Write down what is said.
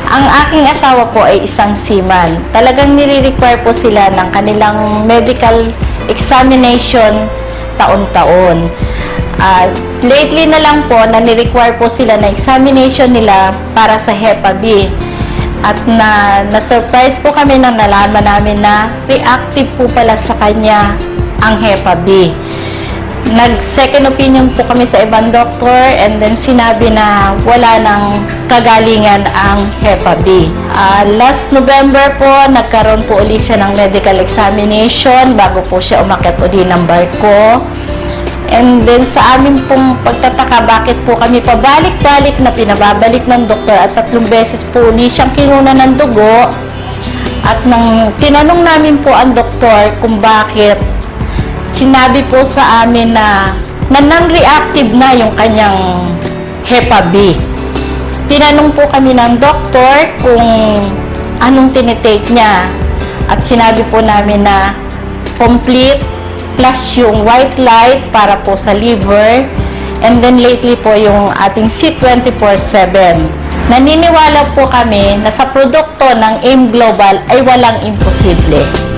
Ang aking asawa po ay isang seaman. Talagang nire-require po sila ng kanilang medical examination taon-taon. Lately na lang po, nani-require po sila na examination nila para sa Hepa B. At na-surprise po kami nang nalaman namin na reactive po pala sa kanya ang Hepa B. Nag-second opinion po kami sa ibang doktor and then sinabi na wala nang kagalingan ang Hepa B. Last November po, nagkaroon po ulit siya ng medical examination bago po siya umakyat ulit ng barko. And then sa amin pong pagtataka, bakit po kami pabalik-balik na pinababalik ng doktor at 3 beses po ulit siyang kinuna ng dugo. At nang tinanong namin po ang doktor kung bakit, sinabi po sa amin na non-reactive na yung kanyang Hepa B. Tinanong po kami ng doktor kung anong tinitake niya. At sinabi po namin na complete plus yung white light para po sa liver. And then lately po yung ating C24/7. Naniniwala po kami na sa produkto ng AIM Global ay walang imposible.